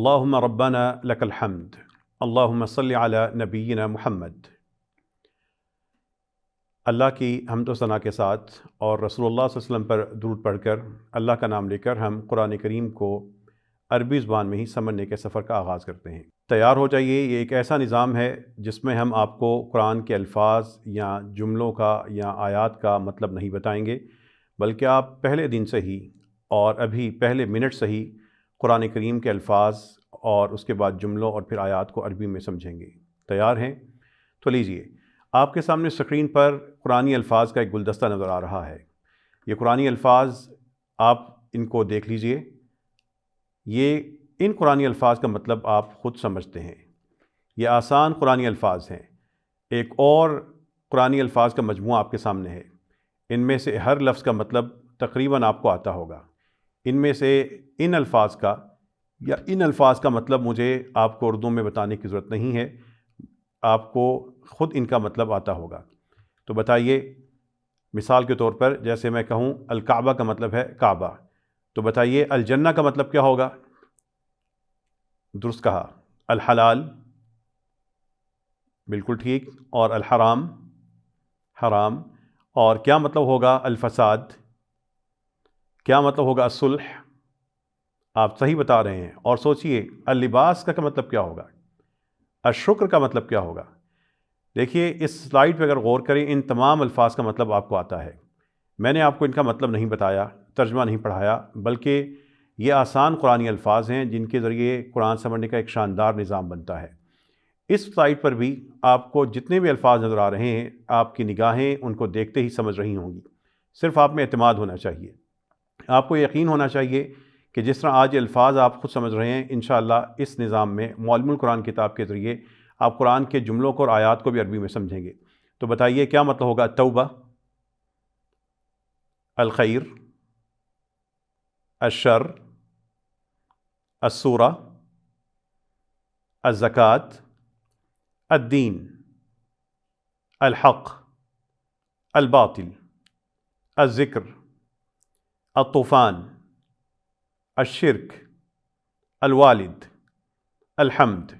اللہم ربنا لک الحمد، اللہم صلی علی نبینا محمد۔ اللہ کی حمد و ثنا کے ساتھ اور رسول اللہ صلی اللہ علیہ وسلم پر درود پڑھ کر اللہ کا نام لے کر ہم قرآن کریم کو عربی زبان میں ہی سمجھنے کے سفر کا آغاز کرتے ہیں۔ تیار ہو جائیے، یہ ایک ایسا نظام ہے جس میں ہم آپ کو قرآن کے الفاظ یا جملوں کا یا آیات کا مطلب نہیں بتائیں گے، بلکہ آپ پہلے دن سے ہی اور ابھی پہلے منٹ سے ہی قرآن کریم کے الفاظ اور اس کے بعد جملوں اور پھر آیات کو عربی میں سمجھیں گے۔ تیار ہیں؟ تو لیجئے، آپ کے سامنے اسکرین پر قرآنی الفاظ کا ایک گلدستہ نظر آ رہا ہے۔ یہ قرآنی الفاظ آپ ان کو دیکھ لیجئے۔ ان قرآنی الفاظ کا مطلب آپ خود سمجھتے ہیں۔ یہ آسان قرآنی الفاظ ہیں۔ ایک اور قرآنی الفاظ کا مجموعہ آپ کے سامنے ہے۔ ان میں سے ہر لفظ کا مطلب تقریباً آپ کو آتا ہوگا۔ ان میں سے ان الفاظ کا مطلب مجھے آپ کو اردو میں بتانے کی ضرورت نہیں ہے، آپ کو خود ان کا مطلب آتا ہوگا۔ تو بتائیے، مثال کے طور پر جیسے میں کہوں الکعبہ کا مطلب ہے کعبہ، تو بتائیے الجنہ کا مطلب کیا ہوگا؟ درست کہا، الحلال، بالکل ٹھیک، اور الحرام، حرام۔ اور کیا مطلب ہوگا الفساد؟ کیا مطلب ہوگا الصلح؟ آپ صحیح بتا رہے ہیں۔ اور سوچئے اللباس کا مطلب کیا ہوگا؟ الشکر کا مطلب کیا ہوگا؟ دیکھیے اس سلائیڈ پہ اگر غور کریں، ان تمام الفاظ کا مطلب آپ کو آتا ہے۔ میں نے آپ کو ان کا مطلب نہیں بتایا، ترجمہ نہیں پڑھایا، بلکہ یہ آسان قرآنی الفاظ ہیں جن کے ذریعے قرآن سمجھنے کا ایک شاندار نظام بنتا ہے۔ اس سلائیڈ پر بھی آپ کو جتنے بھی الفاظ نظر آ رہے ہیں، آپ کی نگاہیں ان کو دیکھتے ہی سمجھ رہی ہوں گی۔ صرف آپ میں اعتماد ہونا چاہیے، آپ کو یقین ہونا چاہیے کہ جس طرح آج یہ الفاظ آپ خود سمجھ رہے ہیں، انشاءاللہ اس نظام میں معلم القرآن کتاب کے ذریعے آپ قرآن کے جملوں کو اور آیات کو بھی عربی میں سمجھیں گے۔ تو بتائیے کیا مطلب ہوگا التوبہ، الخیر، الشر، السورہ، الزکوٰۃ، الدین، الحق، الباطل، الذکر، الطوفان، الشرک، الوالد، الحمد۔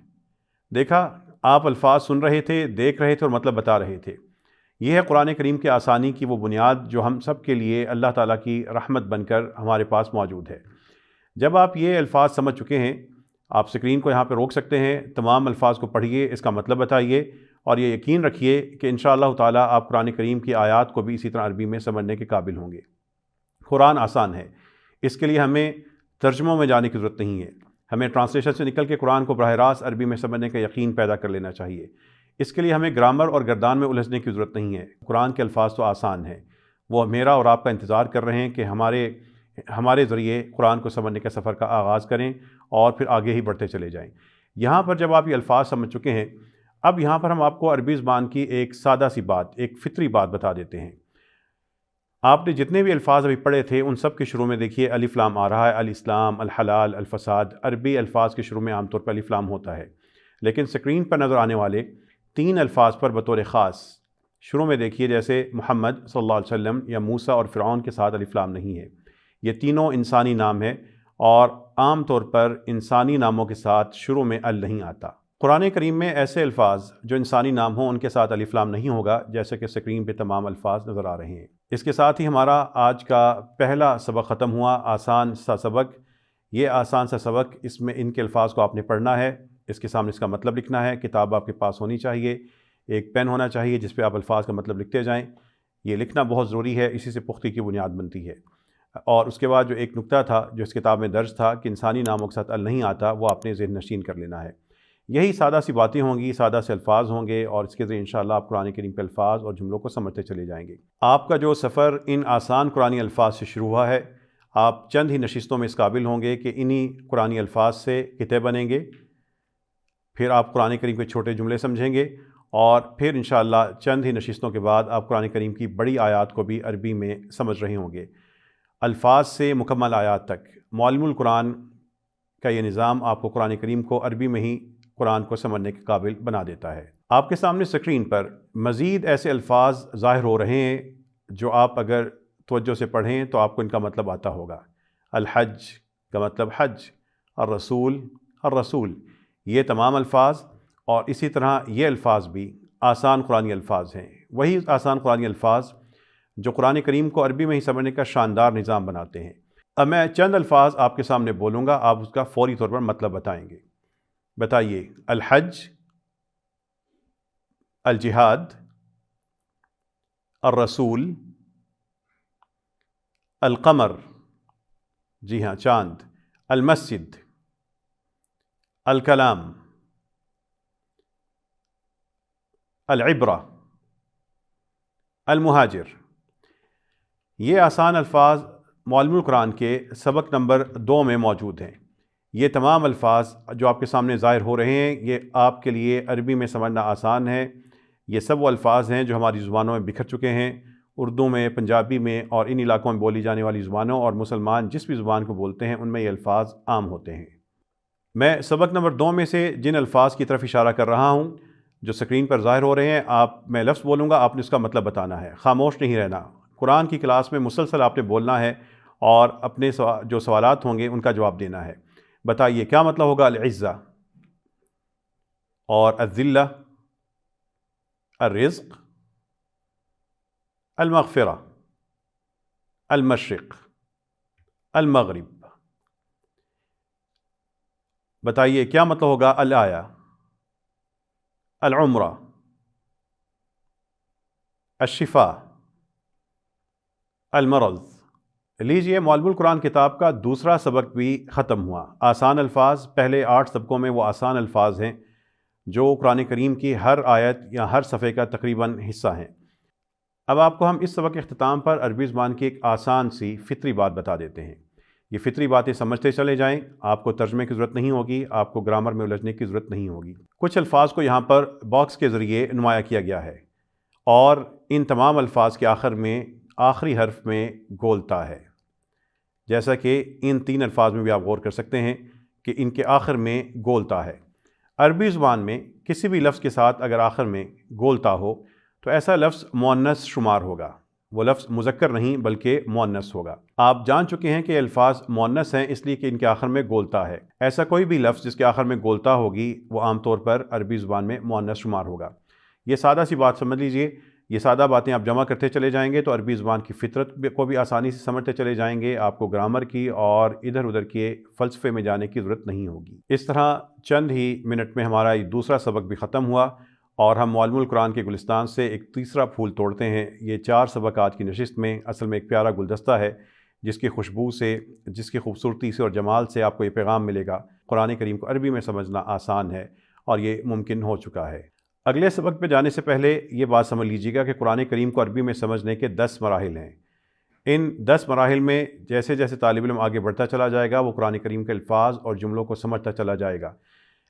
دیکھا، آپ الفاظ سن رہے تھے، دیکھ رہے تھے اور مطلب بتا رہے تھے۔ یہ ہے قرآن کریم کے آسانی کی وہ بنیاد جو ہم سب کے لیے اللہ تعالیٰ کی رحمت بن کر ہمارے پاس موجود ہے۔ جب آپ یہ الفاظ سمجھ چکے ہیں، آپ سکرین کو یہاں پہ روک سکتے ہیں، تمام الفاظ کو پڑھیے، اس کا مطلب بتائیے، اور یہ یقین رکھیے کہ انشاءاللہ تعالیٰ آپ قرآن کریم کی آیات کو بھی اسی طرح عربی میں سمجھنے کے قابل ہوں گے۔ قرآن آسان ہے، اس کے لیے ہمیں ترجموں میں جانے کی ضرورت نہیں ہے۔ ہمیں ٹرانسلیشن سے نکل کے قرآن کو براہ راست عربی میں سمجھنے کا یقین پیدا کر لینا چاہیے۔ اس کے لیے ہمیں گرامر اور گردان میں الجھنے کی ضرورت نہیں ہے۔ قرآن کے الفاظ تو آسان ہیں، وہ میرا اور آپ کا انتظار کر رہے ہیں کہ ہمارے ذریعے قرآن کو سمجھنے کے سفر کا آغاز کریں اور پھر آگے ہی بڑھتے چلے جائیں۔ یہاں پر جب آپ یہ الفاظ سمجھ چکے ہیں، اب یہاں پر ہم آپ کو عربی زبان کی ایک سادہ سی بات، ایک فطری بات بتا دیتے ہیں۔ آپ نے جتنے بھی الفاظ ابھی پڑھے تھے، ان سب کے شروع میں دیکھیے الف لام آ رہا ہے، الاسلام، الحلال، الفساد۔ عربی الفاظ کے شروع میں عام طور پر الف لام ہوتا ہے، لیکن سکرین پر نظر آنے والے 3 الفاظ پر بطور خاص شروع میں دیکھیے، جیسے محمد صلی اللہ علیہ وسلم یا موسیٰ اور فرعون کے ساتھ الف لام نہیں ہے۔ یہ تینوں انسانی نام ہیں، اور عام طور پر انسانی ناموں کے ساتھ شروع میں ال نہیں آتا۔ قرآن کریم میں ایسے الفاظ جو انسانی نام ہوں، ان کے ساتھ الف لام نہیں ہوگا، جیسے کہ سکرین پہ تمام الفاظ نظر آ رہے ہیں۔ اس کے ساتھ ہی ہمارا آج کا پہلا سبق ختم ہوا، آسان سا سبق۔ یہ آسان سا سبق، اس میں ان کے الفاظ کو آپ نے پڑھنا ہے، اس کے سامنے اس کا مطلب لکھنا ہے۔ کتاب آپ کے پاس ہونی چاہیے، ایک پین ہونا چاہیے جس پہ آپ الفاظ کا مطلب لکھتے جائیں۔ یہ لکھنا بہت ضروری ہے، اسی سے پختی کی بنیاد بنتی ہے۔ اور اس کے بعد جو ایک نکتہ تھا جو اس کتاب میں درج تھا کہ انسانی ناموں کے ساتھ ال نہیں آتا، وہ آپ نے ذہن نشین کر لینا ہے۔ یہی سادہ سی باتیں ہوں گی، سادہ سے الفاظ ہوں گے، اور اس کے ذریعے انشاءاللہ آپ قرآن کریم کے الفاظ اور جملوں کو سمجھتے چلے جائیں گے۔ آپ کا جو سفر ان آسان قرآنی الفاظ سے شروع ہوا ہے، آپ چند ہی نشستوں میں اس قابل ہوں گے کہ انہی قرآنی الفاظ سے قطعے بنیں گے، پھر آپ قرآن کریم کے چھوٹے جملے سمجھیں گے، اور پھر انشاءاللہ چند ہی نشستوں کے بعد آپ قرآن کریم کی بڑی آیات کو بھی عربی میں سمجھ رہے ہوں گے۔ الفاظ سے مکمل آیات تک معلم القرآن کا یہ نظام آپ کو قرآن کریم کو عربی میں ہی قرآن کو سمجھنے کے قابل بنا دیتا ہے۔ آپ کے سامنے سکرین پر مزید ایسے الفاظ ظاہر ہو رہے ہیں جو آپ اگر توجہ سے پڑھیں تو آپ کو ان کا مطلب آتا ہوگا۔ الحج کا مطلب حج، الرسول، الرسول، یہ تمام الفاظ اور اسی طرح یہ الفاظ بھی آسان قرآنی الفاظ ہیں، وہی آسان قرآنی الفاظ جو قرآن کریم کو عربی میں ہی سمجھنے کا شاندار نظام بناتے ہیں۔ اب میں چند الفاظ آپ کے سامنے بولوں گا، آپ اس کا فوری طور پر مطلب بتائیں گے۔ بتائیے، الحج، الجہاد، الرسول، القمر، جی ہاں چاند، المسجد، الکلام، العبرہ، المہاجر۔ یہ آسان الفاظ معلم القرآن کے سبق نمبر 2 میں موجود ہیں۔ یہ تمام الفاظ جو آپ کے سامنے ظاہر ہو رہے ہیں، یہ آپ کے لیے عربی میں سمجھنا آسان ہے۔ یہ سب وہ الفاظ ہیں جو ہماری زبانوں میں بکھر چکے ہیں، اردو میں، پنجابی میں اور ان علاقوں میں بولی جانے والی زبانوں، اور مسلمان جس بھی زبان کو بولتے ہیں ان میں یہ الفاظ عام ہوتے ہیں۔ میں سبق نمبر 2 میں سے جن الفاظ کی طرف اشارہ کر رہا ہوں جو سکرین پر ظاہر ہو رہے ہیں، میں لفظ بولوں گا، آپ نے اس کا مطلب بتانا ہے، خاموش نہیں رہنا۔ قرآن کی کلاس میں مسلسل آپ نے بولنا ہے اور اپنے جو سوالات ہوں گے ان کا جواب دینا ہے۔ بتائیے کیا مطلب ہوگا العزہ اور الذلہ، الرزق، المغفرہ، المشرق، المغرب۔ بتائیے کیا مطلب ہوگا الآیہ، العمرہ، الشفاء، المرض۔ لیجئے، معلم القرآن کتاب کا دوسرا سبق بھی ختم ہوا۔ آسان الفاظ، پہلے 8 سبقوں میں وہ آسان الفاظ ہیں جو قرآن کریم کی ہر آیت یا ہر صفحے کا تقریباً حصہ ہیں۔ اب آپ کو ہم اس سبق کے اختتام پر عربی زبان کی ایک آسان سی فطری بات بتا دیتے ہیں۔ یہ فطری باتیں سمجھتے چلے جائیں، آپ کو ترجمے کی ضرورت نہیں ہوگی، آپ کو گرامر میں الجھنے کی ضرورت نہیں ہوگی۔ کچھ الفاظ کو یہاں پر باکس کے ذریعے نمایاں کیا گیا ہے، اور ان تمام الفاظ کے آخر میں آخری حرف میں گولتا ہے، جیسا کہ ان 3 الفاظ میں بھی آپ غور کر سکتے ہیں کہ ان کے آخر میں گولتا ہے۔ عربی زبان میں کسی بھی لفظ کے ساتھ اگر آخر میں گولتا ہو تو ایسا لفظ مؤنث شمار ہوگا، وہ لفظ مذکر نہیں بلکہ مؤنث ہوگا۔ آپ جان چکے ہیں کہ یہ الفاظ مؤنث ہیں اس لیے کہ ان کے آخر میں گولتا ہے۔ ایسا کوئی بھی لفظ جس کے آخر میں گولتا ہوگی وہ عام طور پر عربی زبان میں مؤنث شمار ہوگا۔ یہ سادہ سی بات سمجھ لیجئے، یہ سادہ باتیں آپ جمع کرتے چلے جائیں گے تو عربی زبان کی فطرت کو بھی آسانی سے سمجھتے چلے جائیں گے، آپ کو گرامر کی اور ادھر ادھر کے فلسفے میں جانے کی ضرورت نہیں ہوگی۔ اس طرح چند ہی منٹ میں ہمارا یہ دوسرا سبق بھی ختم ہوا، اور ہم معلم القرآن کے گلستان سے ایک تیسرا پھول توڑتے ہیں۔ یہ 4 سبقات کی نشست میں اصل میں ایک پیارا گلدستہ ہے جس کی خوشبو سے، جس کی خوبصورتی سے اور جمال سے آپ کو یہ پیغام ملے گا، قرآن کریم کو عربی میں سمجھنا آسان ہے اور یہ ممکن ہو چکا ہے۔ اگلے سبق پہ جانے سے پہلے یہ بات سمجھ لیجیے گا کہ قرآن کریم کو عربی میں سمجھنے کے 10 مراحل ہیں۔ ان 10 مراحل میں جیسے جیسے طالب علم آگے بڑھتا چلا جائے گا وہ قرآن کریم کے الفاظ اور جملوں کو سمجھتا چلا جائے گا،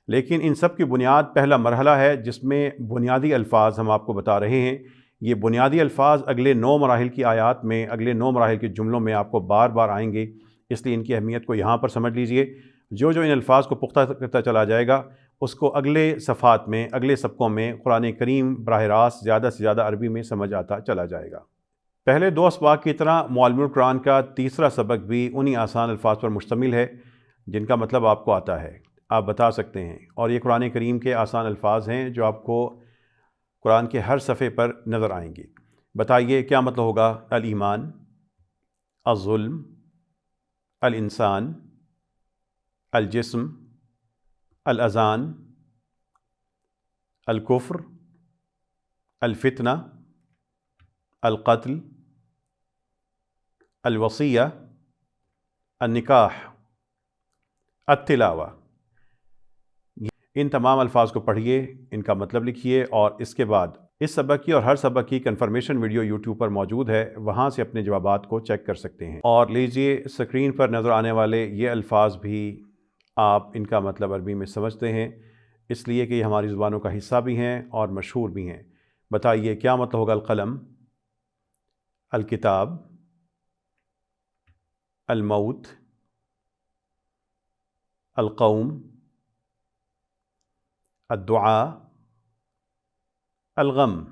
لیکن ان سب کی بنیاد پہلا مرحلہ ہے جس میں بنیادی الفاظ ہم آپ کو بتا رہے ہیں۔ یہ بنیادی الفاظ اگلے 9 مراحل کی آیات میں، اگلے 9 مراحل کے جملوں میں آپ کو بار بار آئیں گے، اس لیے ان کی اہمیت کو یہاں پر سمجھ لیجئے۔ جو ان الفاظ کو پختہ کرتا چلا جائے گا اس کو اگلے صفحات میں، اگلے سبقوں میں قرآن کریم براہ راست زیادہ سے زیادہ عربی میں سمجھ آتا چلا جائے گا۔ پہلے 2 اسباق کی طرح معلم القرآن کا تیسرا سبق بھی انہی آسان الفاظ پر مشتمل ہے جن کا مطلب آپ کو آتا ہے، آپ بتا سکتے ہیں، اور یہ قرآن کریم کے آسان الفاظ ہیں جو آپ کو قرآن کے ہر صفحے پر نظر آئیں گے۔ بتائیے کیا مطلب ہوگا الایمان، الظلم، الانسان، الجسم، الاذان، الکفر، الفتنہ، القتل، الوصیہ، النکاح، التلاوہ۔ ان تمام الفاظ کو پڑھیے، ان کا مطلب لکھیے، اور اس کے بعد اس سبق کی اور ہر سبق کی کنفرمیشن ویڈیو یوٹیوب پر موجود ہے، وہاں سے اپنے جوابات کو چیک کر سکتے ہیں۔ اور لیجئے، اسکرین پر نظر آنے والے یہ الفاظ بھی آپ ان کا مطلب عربی میں سمجھتے ہیں، اس لیے کہ یہ ہماری زبانوں کا حصہ بھی ہیں اور مشہور بھی ہیں۔ بتائیے کیا مطلب ہوگا القلم، الکتاب، الموت، القوم، الدعاء، الغم۔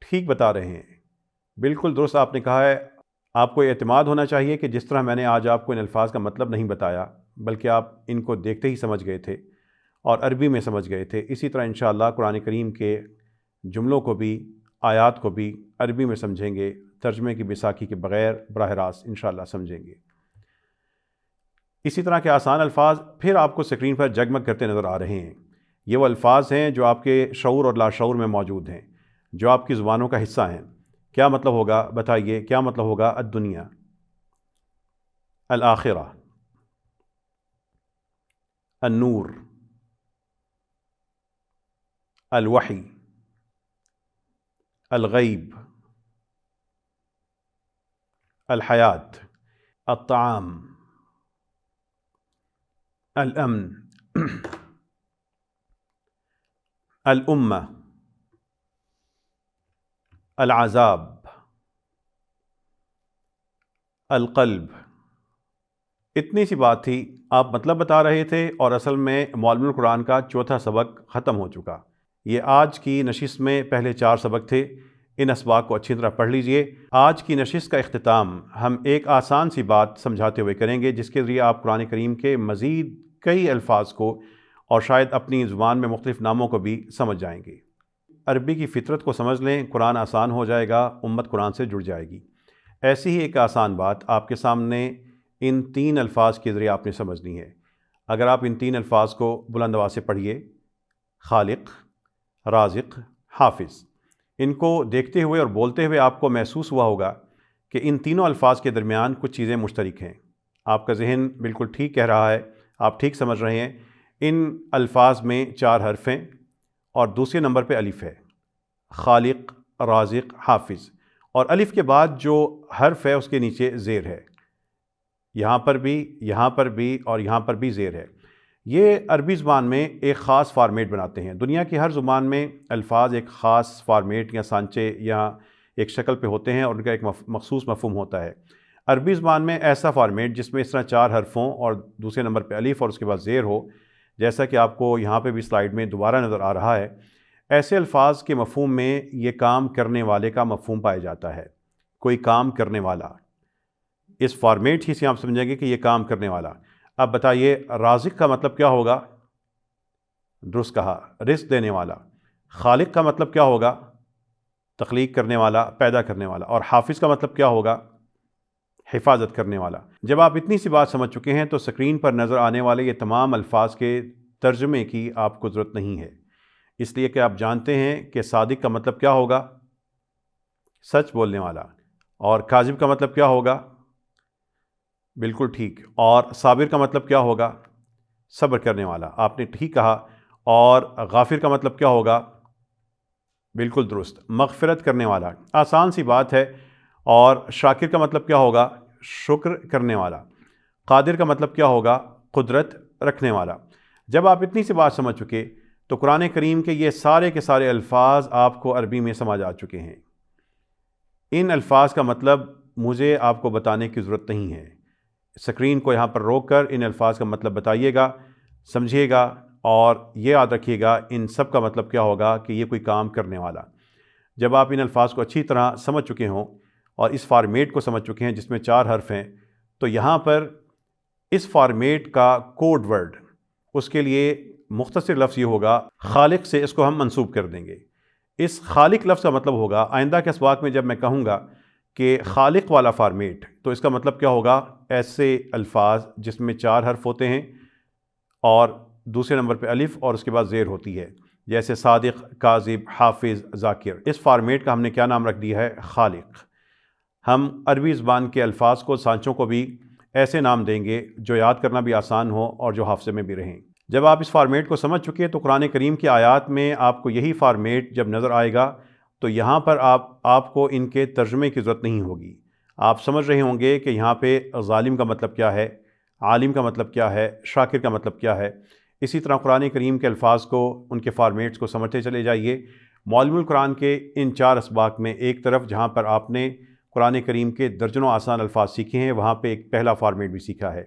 ٹھیک بتا رہے ہیں، بالکل درست آپ نے کہا ہے۔ آپ کو یہ اعتماد ہونا چاہیے کہ جس طرح میں نے آج آپ کو ان الفاظ کا مطلب نہیں بتایا، بلکہ آپ ان کو دیکھتے ہی سمجھ گئے تھے اور عربی میں سمجھ گئے تھے، اسی طرح انشاءاللہ قرآن کریم کے جملوں کو بھی، آیات کو بھی عربی میں سمجھیں گے، ترجمے کی بیساکھی کے بغیر براہ راست انشاءاللہ سمجھیں گے۔ اسی طرح کے آسان الفاظ پھر آپ کو اسکرین پر جگمگ کرتے نظر آ رہے ہیں۔ یہ وہ الفاظ ہیں جو آپ کے شعور اور لاشعور میں موجود ہیں، جو آپ کی زبانوں کا حصہ ہیں۔ کیا مطلب ہوگا؟ بتائیے کیا مطلب ہوگا؟ الدنیا، الآخرہ، النور، الوحی، الغیب، الحیات، الطعام، الامن، الامہ، العذاب، القلب۔ اتنی سی بات تھی، آپ مطلب بتا رہے تھے اور اصل میں معلم القرآن کا چوتھا سبق ختم ہو چکا۔ یہ آج کی نشست میں پہلے 4 سبق تھے، ان اسباق کو اچھی طرح پڑھ لیجئے۔ آج کی نشست کا اختتام ہم ایک آسان سی بات سمجھاتے ہوئے کریں گے، جس کے ذریعے آپ قرآن کریم کے مزید کئی الفاظ کو اور شاید اپنی زبان میں مختلف ناموں کو بھی سمجھ جائیں گے۔ عربی کی فطرت کو سمجھ لیں، قرآن آسان ہو جائے گا، امت قرآن سے جڑ جائے گی۔ ایسی ہی ایک آسان بات آپ کے سامنے ان 3 الفاظ کے ذریعے آپ نے سمجھنی ہے۔ اگر آپ ان 3 الفاظ کو بلند آواز سے پڑھیے، خالق، رازق، حافظ۔ ان کو دیکھتے ہوئے اور بولتے ہوئے آپ کو محسوس ہوا ہوگا کہ ان تینوں الفاظ کے درمیان کچھ چیزیں مشترک ہیں۔ آپ کا ذہن بالکل ٹھیک کہہ رہا ہے، آپ ٹھیک سمجھ رہے ہیں۔ ان الفاظ میں 4 حرف ہیں اور دوسرے نمبر پہ الف ہے، خالق، رازق، حافظ، اور الف کے بعد جو حرف ہے اس کے نیچے زیر ہے، یہاں پر بھی، یہاں پر بھی اور یہاں پر بھی زیر ہے۔ یہ عربی زبان میں ایک خاص فارمیٹ بناتے ہیں۔ دنیا کی ہر زبان میں الفاظ ایک خاص فارمیٹ یا سانچے یا ایک شکل پہ ہوتے ہیں اور ان کا ایک مخصوص مفہوم ہوتا ہے۔ عربی زبان میں ایسا فارمیٹ جس میں اس طرح 4 حرفوں اور دوسرے نمبر پہ الف اور اس کے بعد زیر ہو، جیسا کہ آپ کو یہاں پہ بھی سلائیڈ میں دوبارہ نظر آ رہا ہے، ایسے الفاظ کے مفہوم میں یہ کام کرنے والے کا مفہوم پایا جاتا ہے۔ کوئی کام کرنے والا، اس فارمیٹ ہی سے آپ سمجھیں گے کہ یہ کام کرنے والا۔ اب بتائیے رازق کا مطلب کیا ہوگا؟ درست کہا، رزق دینے والا۔ خالق کا مطلب کیا ہوگا؟ تخلیق کرنے والا، پیدا کرنے والا۔ اور حافظ کا مطلب کیا ہوگا؟ حفاظت کرنے والا۔ جب آپ اتنی سی بات سمجھ چکے ہیں تو اسکرین پر نظر آنے والے یہ تمام الفاظ کے ترجمے کی آپ کو ضرورت نہیں ہے، اس لیے کہ آپ جانتے ہیں کہ صادق کا مطلب کیا ہوگا؟ سچ بولنے والا۔ اور کاذب کا مطلب کیا ہوگا؟ بالکل ٹھیک۔ اور صابر کا مطلب کیا ہوگا؟ صبر کرنے والا۔ آپ نے ٹھیک کہا۔ اور غافر کا مطلب کیا ہوگا؟ بالکل درست، مغفرت کرنے والا۔ آسان سی بات ہے۔ اور شاکر کا مطلب کیا ہوگا؟ شکر کرنے والا۔ قادر کا مطلب کیا ہوگا؟ قدرت رکھنے والا۔ جب آپ اتنی سی بات سمجھ چکے تو قرآن کریم کے یہ سارے کے سارے الفاظ آپ کو عربی میں سمجھ آ چکے ہیں۔ ان الفاظ کا مطلب مجھے آپ کو بتانے کی ضرورت نہیں ہے۔ اسکرین کو یہاں پر روک کر ان الفاظ کا مطلب بتائیے گا، سمجھیے گا، اور یہ یاد رکھیے گا ان سب کا مطلب کیا ہوگا کہ یہ کوئی کام کرنے والا۔ جب آپ ان الفاظ کو اچھی طرح سمجھ چکے ہوں اور اس فارمیٹ کو سمجھ چکے ہیں جس میں 4 حرف ہیں، تو یہاں پر اس فارمیٹ کا کوڈ ورڈ، اس کے لیے مختصر لفظ یہ ہوگا، خالق سے اس کو ہم منسوب کر دیں گے۔ اس خالق لفظ کا مطلب ہوگا، آئندہ کے اسباق میں جب میں کہوں گا کہ خالق والا فارمیٹ، تو اس کا مطلب کیا ہوگا؟ ایسے الفاظ جس میں 4 حرف ہوتے ہیں اور دوسرے نمبر پہ الف اور اس کے بعد زیر ہوتی ہے، جیسے صادق، کاذب، حافظ، ذاکر۔ اس فارمیٹ کا ہم نے کیا نام رکھ دیا ہے؟ خالق۔ ہم عربی زبان کے الفاظ کو، سانچوں کو بھی ایسے نام دیں گے جو یاد کرنا بھی آسان ہو اور جو حافظے میں بھی رہیں۔ جب آپ اس فارمیٹ کو سمجھ چکے تو قرآن کریم کی آیات میں آپ کو یہی فارمیٹ جب نظر آئے گا تو یہاں پر آپ کو ان کے ترجمے کی ضرورت نہیں ہوگی۔ آپ سمجھ رہے ہوں گے کہ یہاں پہ ظالم کا مطلب کیا ہے، عالم کا مطلب کیا ہے، شاکر کا مطلب کیا ہے۔ اسی طرح قرآن کریم کے الفاظ کو، ان کے فارمیٹس کو سمجھتے چلے جائیے۔ معلم القرآن کے ان 4 اسباق میں ایک طرف جہاں پر آپ نے قرآن کریم کے درجنوں آسان الفاظ سیکھے ہیں، وہاں پہ ایک پہلا فارمیٹ بھی سیکھا ہے۔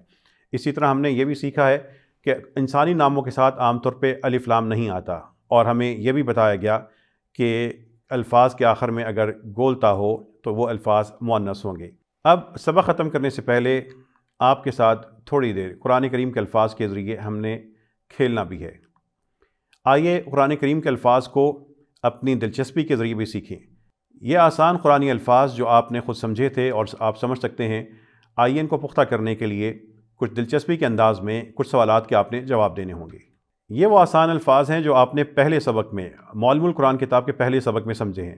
اسی طرح ہم نے یہ بھی سیکھا ہے کہ انسانی ناموں کے ساتھ عام طور پہ الف لام نہیں آتا، اور ہمیں یہ بھی بتایا گیا کہ الفاظ کے آخر میں اگر گولتا ہو تو وہ الفاظ مؤنث ہوں گے۔ اب سبق ختم کرنے سے پہلے آپ کے ساتھ تھوڑی دیر قرآن کریم کے الفاظ کے ذریعے ہم نے کھیلنا بھی ہے۔ آئیے قرآن کریم کے الفاظ کو اپنی دلچسپی کے ذریعے بھی سیکھیں۔ یہ آسان قرآنی الفاظ جو آپ نے خود سمجھے تھے اور آپ سمجھ سکتے ہیں، آئیے ان کو پختہ کرنے کے لیے کچھ دلچسپی کے انداز میں کچھ سوالات کے آپ نے جواب دینے ہوں گے۔ یہ وہ آسان الفاظ ہیں جو آپ نے پہلے سبق میں، معلم القرآن کتاب کے پہلے سبق میں سمجھے ہیں۔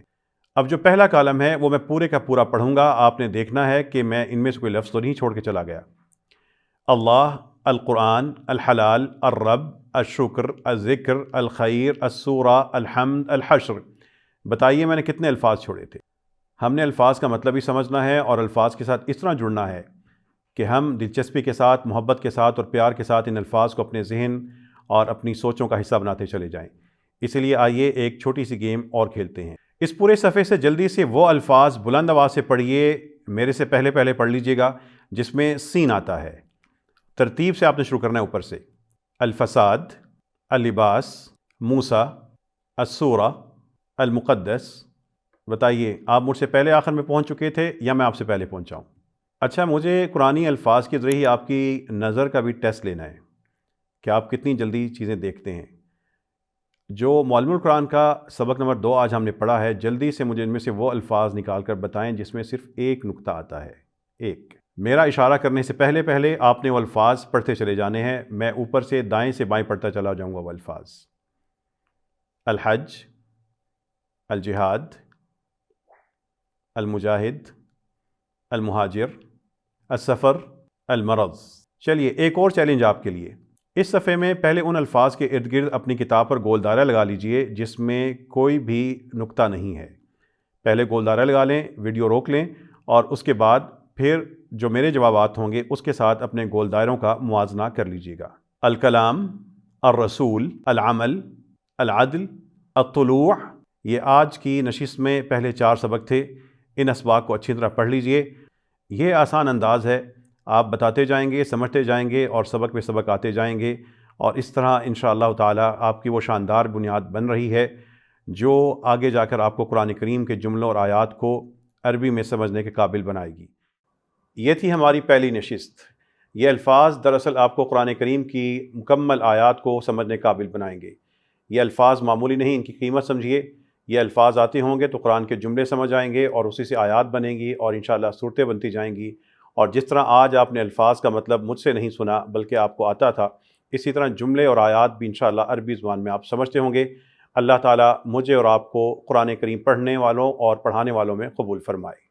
اب جو پہلا کالم ہے وہ میں پورے کا پورا پڑھوں گا، آپ نے دیکھنا ہے کہ میں ان میں سے کوئی لفظ تو نہیں چھوڑ کے چلا گیا۔ اللہ، القرآن، الحلال، الرب، الشکر، الذکر، الخیر، السورہ، الحمد، الحشر۔ بتائیے میں نے کتنے الفاظ چھوڑے تھے؟ ہم نے الفاظ کا مطلب بھی سمجھنا ہے اور الفاظ کے ساتھ اس طرح جڑنا ہے کہ ہم دلچسپی کے ساتھ، محبت کے ساتھ اور پیار کے ساتھ ان الفاظ کو اپنے ذہن اور اپنی سوچوں کا حصہ بناتے چلے جائیں۔ اس لیے آئیے ایک چھوٹی سی گیم اور کھیلتے ہیں۔ اس پورے صفحے سے جلدی سے وہ الفاظ بلند آواز سے پڑھیے، میرے سے پہلے پڑھ لیجئے گا، جس میں سین آتا ہے۔ ترتیب سے آپ نے شروع کرنا ہے اوپر سے۔ الفساد، اللباس، موسیٰ، السورہ، المقدس۔ بتائیے آپ مجھ سے پہلے آخر میں پہنچ چکے تھے یا میں آپ سے پہلے پہنچا ہوں؟ اچھا، مجھے قرآنی الفاظ کے ذریعے آپ کی نظر کا بھی ٹیسٹ لینا ہے کہ آپ کتنی جلدی چیزیں دیکھتے ہیں۔ جو معلم القرآن کا سبق نمبر 2 آج ہم نے پڑھا ہے، جلدی سے مجھے ان میں سے وہ الفاظ نکال کر بتائیں جس میں صرف ایک نقطہ آتا ہے، ایک۔ میرا اشارہ کرنے سے پہلے آپ نے وہ الفاظ پڑھتے چلے جانے ہیں، میں اوپر سے دائیں سے بائیں پڑھتا چلا جاؤں گا وہ الفاظ۔ الحج، الجہاد، المجاہد، المہاجر، السفر، المرض۔ چلیے ایک اور چیلنج آپ کے لیے۔ اس صفحے میں پہلے ان الفاظ کے ارد گرد اپنی کتاب پر گول دائرہ لگا لیجئے جس میں کوئی بھی نقطہ نہیں ہے۔ پہلے گول دائرہ لگا لیں، ویڈیو روک لیں اور اس کے بعد پھر جو میرے جوابات ہوں گے اس کے ساتھ اپنے گول دائروں کا موازنہ کر لیجئے گا۔ الکلام، الرسول، العمل، العدل، الطلوع۔ یہ آج کی نشست میں پہلے 4 سبق تھے، ان اسباق کو اچھی طرح پڑھ لیجئے۔ یہ آسان انداز ہے، آپ بتاتے جائیں گے، سمجھتے جائیں گے اور سبق پہ سبق آتے جائیں گے، اور اس طرح انشاءاللہ تعالی آپ کی وہ شاندار بنیاد بن رہی ہے جو آگے جا کر آپ کو قرآن کریم کے جملوں اور آیات کو عربی میں سمجھنے کے قابل بنائے گی۔ یہ تھی ہماری پہلی نشست۔ یہ الفاظ دراصل آپ کو قرآن کریم کی مکمل آیات کو سمجھنے کے قابل بنائیں گے۔ یہ الفاظ معمولی نہیں، ان کی قیمت سمجھیے۔ یہ الفاظ آتے ہوں گے تو قرآن کے جملے سمجھ آئیں گے اور اسی سے آیات بنیں گی اور انشاءاللہ صورتیں بنتی جائیں گی۔ اور جس طرح آج آپ نے الفاظ کا مطلب مجھ سے نہیں سنا بلکہ آپ کو آتا تھا، اسی طرح جملے اور آیات بھی انشاءاللہ عربی زبان میں آپ سمجھتے ہوں گے۔ اللہ تعالیٰ مجھے اور آپ کو قرآن کریم پڑھنے والوں اور پڑھانے والوں میں قبول فرمائے۔